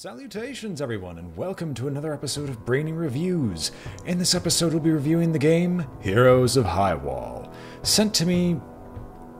Salutations everyone, and welcome to another episode of Brainy Reviews. In this episode we'll be reviewing the game Heroes of Highwall, sent to me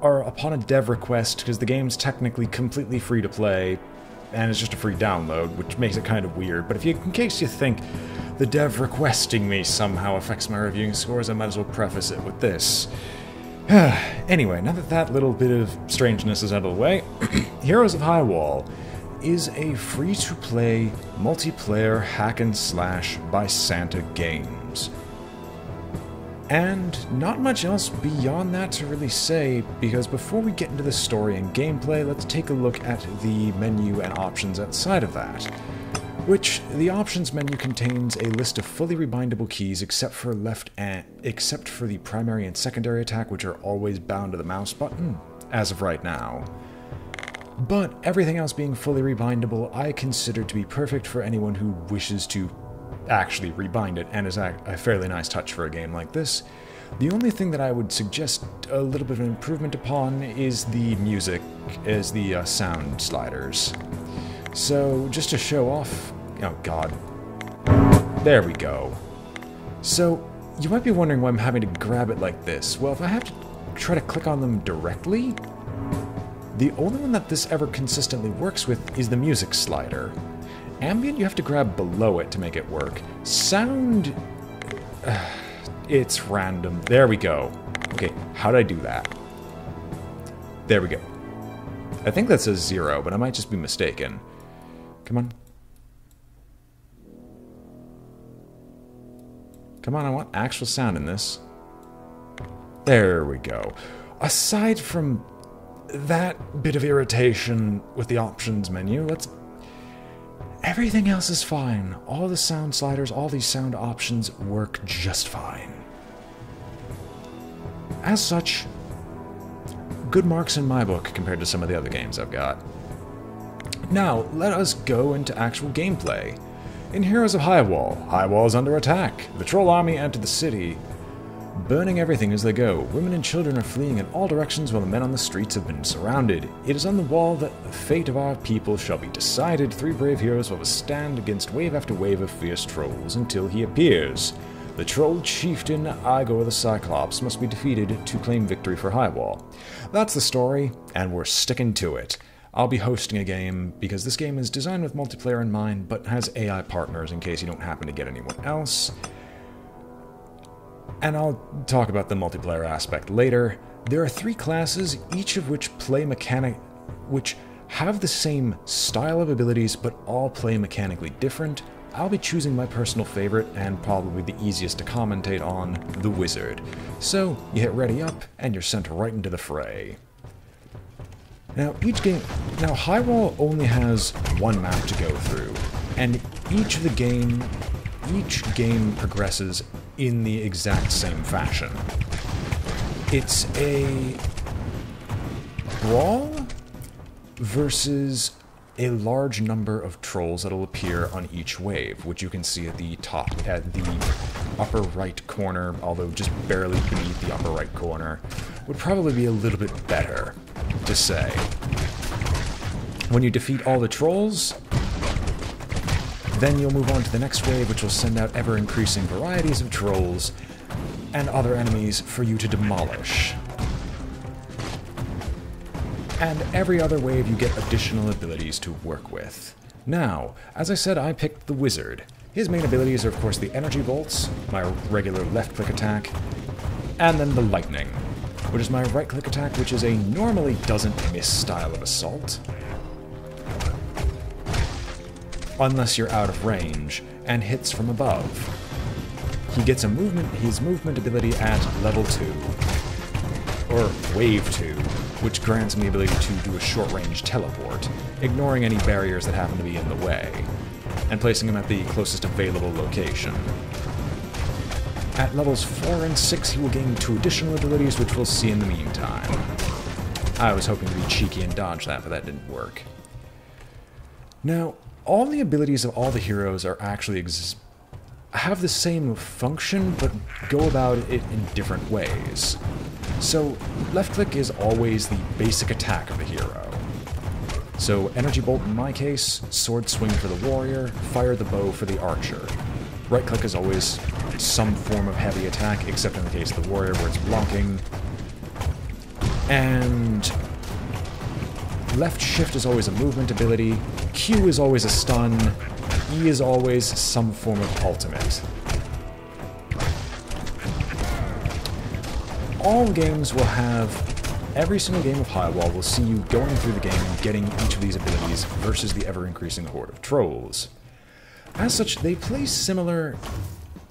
upon a dev request because the game's technically completely free to play, and it's just a free download, which makes it kind of weird, but in case you think the dev requesting me somehow affects my reviewing scores, I might as well preface it with this. Anyway, now that little bit of strangeness is out of the way, Heroes of Highwall is a free-to-play, multiplayer hack-and-slash by Santa Games. And not much else beyond that to really say, because before we get into the story and gameplay, let's take a look at the menu and options outside of that. Which, the options menu contains a list of fully rebindable keys except for the primary and secondary attack, which are always bound to the mouse button, as of right now. But everything else being fully rebindable, I consider to be perfect for anyone who wishes to actually rebind it, and is a fairly nice touch for a game like this. The only thing that I would suggest a little bit of an improvement upon is the music, the sound sliders. So, just to show off... oh god. There we go. So, you might be wondering why I'm having to grab it like this. Well, if I have to try to click on them directly, the only one that this ever consistently works with is the music slider. Ambient, you have to grab below it to make it work. Sound... it's random. There we go. Okay, how did I do that? There we go. I think that says 0, but I might just be mistaken. Come on. Come on, I want actual sound in this. There we go. Aside from that bit of irritation with the options menu, everything else is fine. All the sound sliders, all these sound options work just fine. As such, good marks in my book compared to some of the other games I've got. Now, let us go into actual gameplay. In Heroes of Highwall, Highwall is under attack. The troll army enter the city, burning everything as they go. Women and children are fleeing in all directions while the men on the streets have been surrounded. It is on the wall that the fate of our people shall be decided. 3 brave heroes will stand against wave after wave of fierce trolls until he appears. The troll chieftain Igor the Cyclops must be defeated to claim victory for Highwall. That's the story, and we're sticking to it. I'll be hosting a game because this game is designed with multiplayer in mind, but has AI partners in case you don't happen to get anyone else. And I'll talk about the multiplayer aspect later. There are 3 classes, each of which which have the same style of abilities, but all play mechanically different. I'll be choosing my personal favorite, and probably the easiest to commentate on, the Wizard. So, you hit ready up, and you're sent right into the fray. Now, Highwall only has 1 map to go through, and each game progresses in the exact same fashion. It's a brawl versus a large number of trolls that'll appear on each wave, which you can see at the upper right corner, although just barely beneath the upper right corner, would probably be a little bit better to say. When you defeat all the trolls, then you'll move on to the next wave, which will send out ever-increasing varieties of trolls and other enemies for you to demolish. And every other wave you get additional abilities to work with. Now, as I said, I picked the Wizard. His main abilities are of course the energy bolts, my regular left-click attack, and then the lightning, which is my right-click attack, which is a normally doesn't miss style of assault, unless you're out of range, and hits from above. He gets his movement ability at level 2, or wave 2, which grants him the ability to do a short-range teleport, ignoring any barriers that happen to be in the way, and placing him at the closest available location. At levels 4 and 6, he will gain 2 additional abilities, which we'll see in the meantime. I was hoping to be cheeky and dodge that, but that didn't work. Now, all the abilities of all the heroes are actually have the same function, but go about it in different ways. So, left click is always the basic attack of the hero. So energy bolt in my case, sword swing for the warrior, fire the bow for the archer. Right click is always some form of heavy attack, except in the case of the warrior where it's blocking. And left shift is always a movement ability, Q is always a stun, E is always some form of ultimate. All games will have, every single game of Highwall will see you going through the game and getting each of these abilities versus the ever-increasing horde of trolls. As such, they play similar,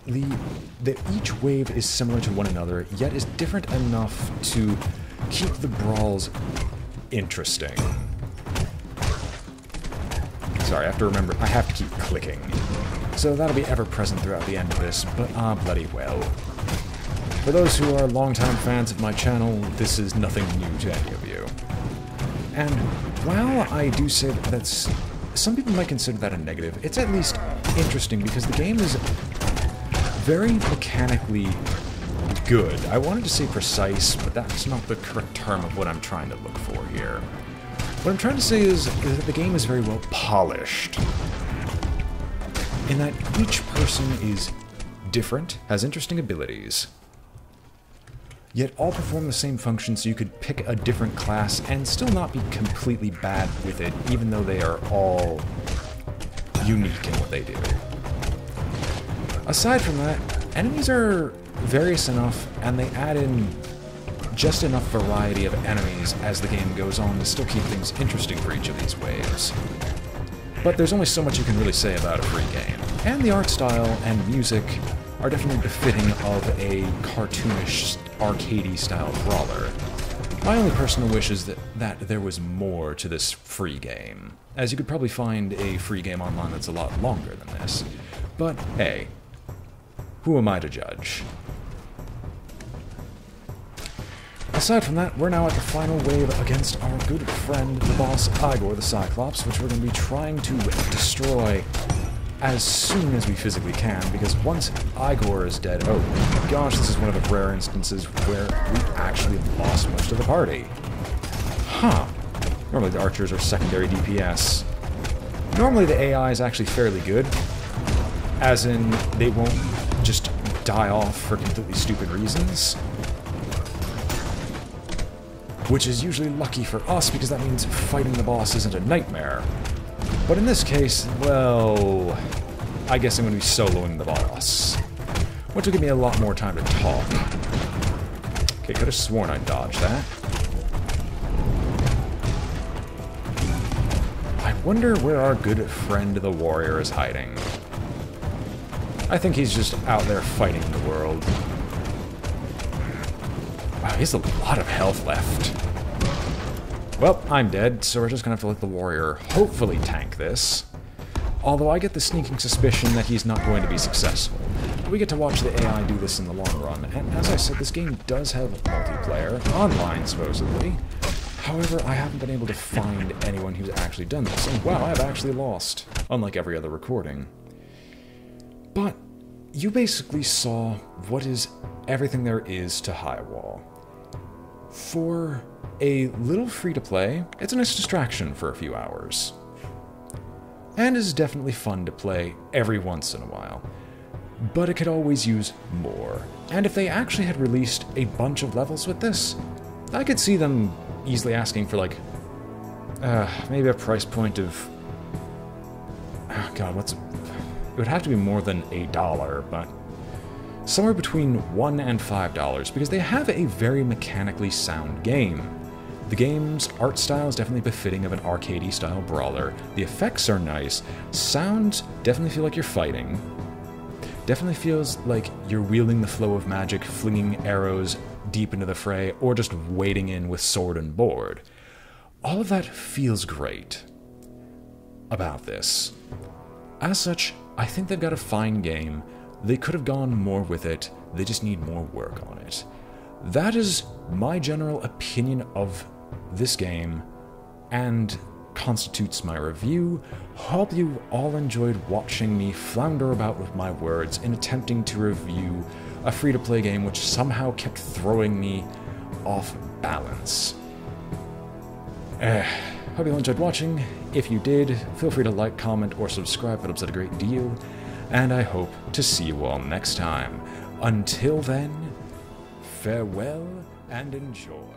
each wave is similar to one another, yet is different enough to keep the brawls interesting. Sorry, I have to remember, I have to keep clicking. So that'll be ever-present throughout the end of this, but bloody well. For those who are longtime fans of my channel, this is nothing new to any of you. And while I do say that that's... some people might consider that a negative, it's at least interesting because the game is very mechanically good. I wanted to say precise, but that's not the correct term of what I'm trying to look for here. What I'm trying to say is that the game is very well polished, in that each person is different, has interesting abilities, yet all perform the same function, so you could pick a different class and still not be completely bad with it, even though they are all unique in what they do. Aside from that, enemies are various enough, and they add in just enough variety of enemies as the game goes on to still keep things interesting for each of these waves. But there's only so much you can really say about a free game, and the art style and music are definitely befitting of a cartoonish, arcadey style brawler. My only personal wish is that there was more to this free game, as you could probably find a free game online that's a lot longer than this. But hey, who am I to judge? Aside from that, we're now at the final wave against our good friend, the boss Igor the Cyclops, which we're going to be trying to destroy as soon as we physically can, because once Igor is dead, oh my gosh, this is one of the rare instances where we actually lost most of the party. Huh. Normally the archers are secondary DPS. Normally the AI is actually fairly good, as in they won't just die off for completely stupid reasons. Which is usually lucky for us, because that means fighting the boss isn't a nightmare. But in this case, well, I guess I'm going to be soloing the boss, which will give me a lot more time to talk. Okay, could have sworn I dodged that. I wonder where our good friend the warrior is hiding. I think he's just out there fighting the world. Wow, he has a lot of health left. Well, I'm dead, so we're just gonna have to let the warrior hopefully tank this. Although I get the sneaking suspicion that he's not going to be successful. We get to watch the AI do this in the long run, and as I said, this game does have multiplayer, online supposedly. However, I haven't been able to find anyone who's actually done this, and wow, I've actually lost, unlike every other recording. But you basically saw what is everything there is to Highwall. For a little free-to-play, it's a nice distraction for a few hours. And is definitely fun to play every once in a while. But it could always use more. And if they actually had released a bunch of levels with this, I could see them easily asking for, like, maybe a price point of... oh god, it would have to be more than $1, but somewhere between $1 and $5, because they have a very mechanically sound game. The game's art style is definitely befitting of an arcadey style brawler. The effects are nice. Sounds definitely feel like you're fighting. Definitely feels like you're wielding the flow of magic, flinging arrows deep into the fray, or just wading in with sword and board. All of that feels great about this. As such, I think they've got a fine game. They could have gone more with it. They just need more work on it. That is my general opinion of this game, and constitutes my review. Hope you all enjoyed watching me flounder about with my words in attempting to review a free-to-play game which somehow kept throwing me off balance. Hope you all enjoyed watching. If you did, feel free to like, comment, or subscribe. That helps out a great deal. And I hope to see you all next time. Until then, farewell and enjoy.